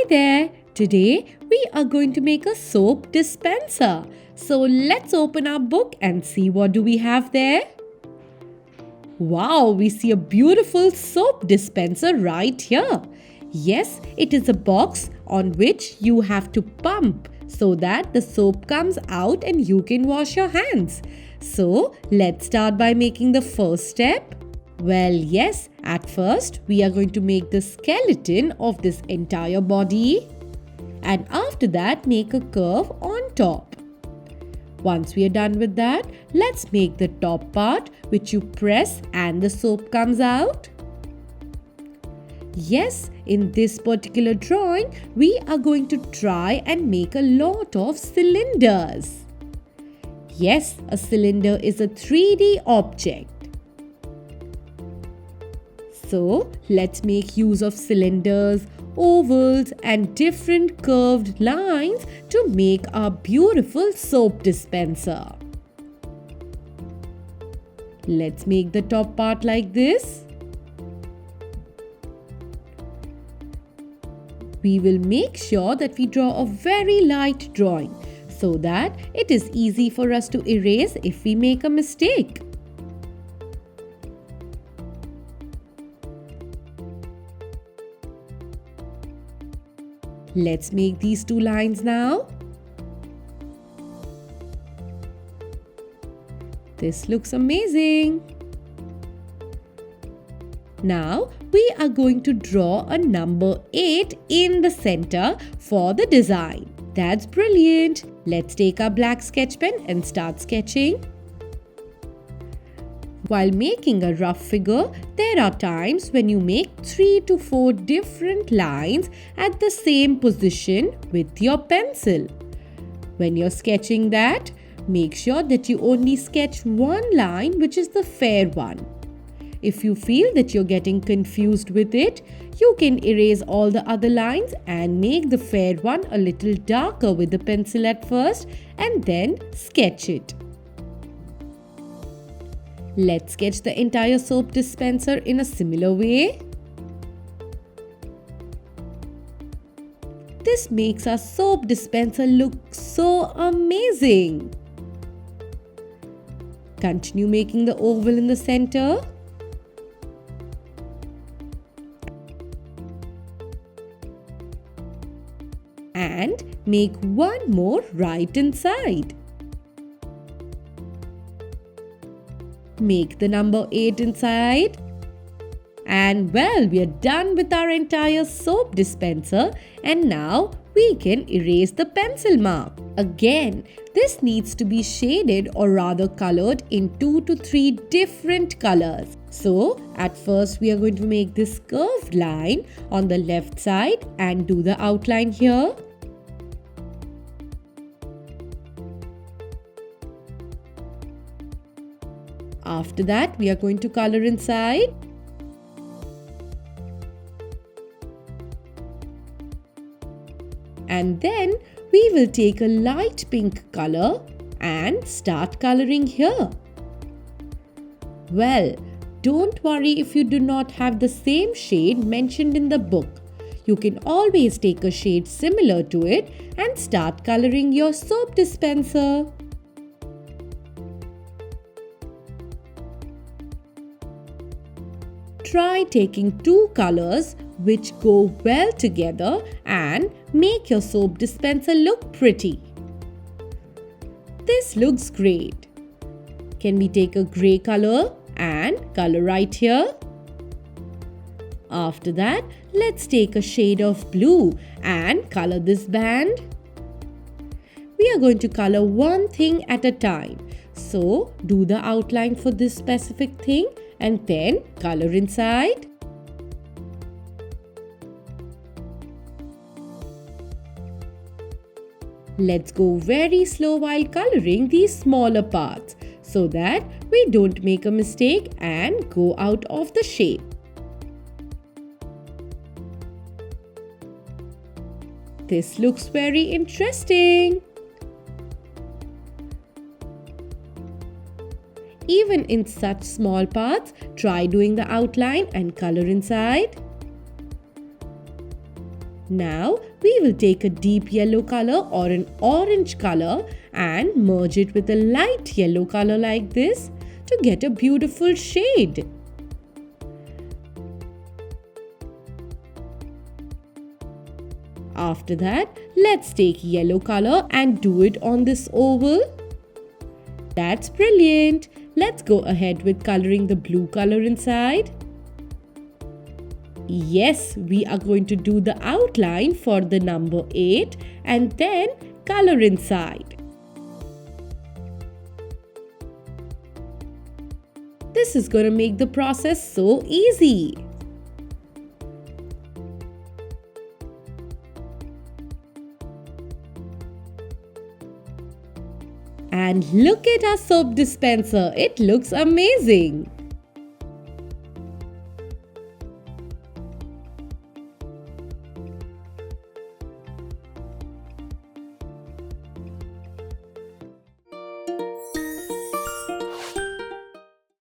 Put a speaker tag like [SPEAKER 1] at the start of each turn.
[SPEAKER 1] Hi there! Today we are going to make a soap dispenser. So let's open our book and see what do we have there. Wow, we see a beautiful soap dispenser right here. Yes, it is a box on which you have to pump so that the soap comes out and you can wash your hands. So let's start by making the first step. Well, yes, at first we are going to make the skeleton of this entire body and after that make a curve on top. Once we are done with that, let's make the top part which you press and the soap comes out. Yes, in this particular drawing, we are going to try and make a lot of cylinders. Yes, a cylinder is a 3D object. So, let's make use of cylinders, ovals and different curved lines to make our beautiful soap dispenser. Let's make the top part like this. We will make sure that we draw a very light drawing so that it is easy for us to erase if we make a mistake. Let's make these two lines now. This looks amazing. Now we are going to draw a number 8 in the center for the design. That's brilliant. Let's take our black sketch pen and start sketching. While making a rough figure, there are times when you make 3 to 4 different lines at the same position with your pencil. When you're sketching that, make sure that you only sketch one line which is the fair one. If you feel that you're getting confused with it, you can erase all the other lines and make the fair one a little darker with the pencil at first and then sketch it. Let's sketch the entire soap dispenser in a similar way. This makes our soap dispenser look so amazing. Continue making the oval in the center. And make one more right inside. Make the number 8 inside. And well, we are done with our entire soap dispenser and now we can erase the pencil mark. Again, this needs to be shaded or rather colored in 2 to 3 different colors. So, at first we are going to make this curved line on the left side and do the outline here. After that, we are going to color inside. And then we will take a light pink color and start coloring here. Well, don't worry if you do not have the same shade mentioned in the book. You can always take a shade similar to it and start coloring your soap dispenser. Try taking 2 colors which go well together and make your soap dispenser look pretty. This looks great. Can we take a grey color and color right here? After that, let's take a shade of blue and color this band. We are going to color one thing at a time. So, do the outline for this specific thing and then color inside. Let's go very slow while coloring these smaller parts so that we don't make a mistake and go out of the shape. This looks very interesting. Even in such small parts, try doing the outline and color inside. Now we will take a deep yellow color or an orange color and merge it with a light yellow color like this to get a beautiful shade. After that, let's take yellow color and do it on this oval. That's brilliant. Let's go ahead with coloring the blue color inside. Yes, we are going to do the outline for the number 8 and then color inside. This is going to make the process so easy. And look at our soap dispenser. It looks amazing.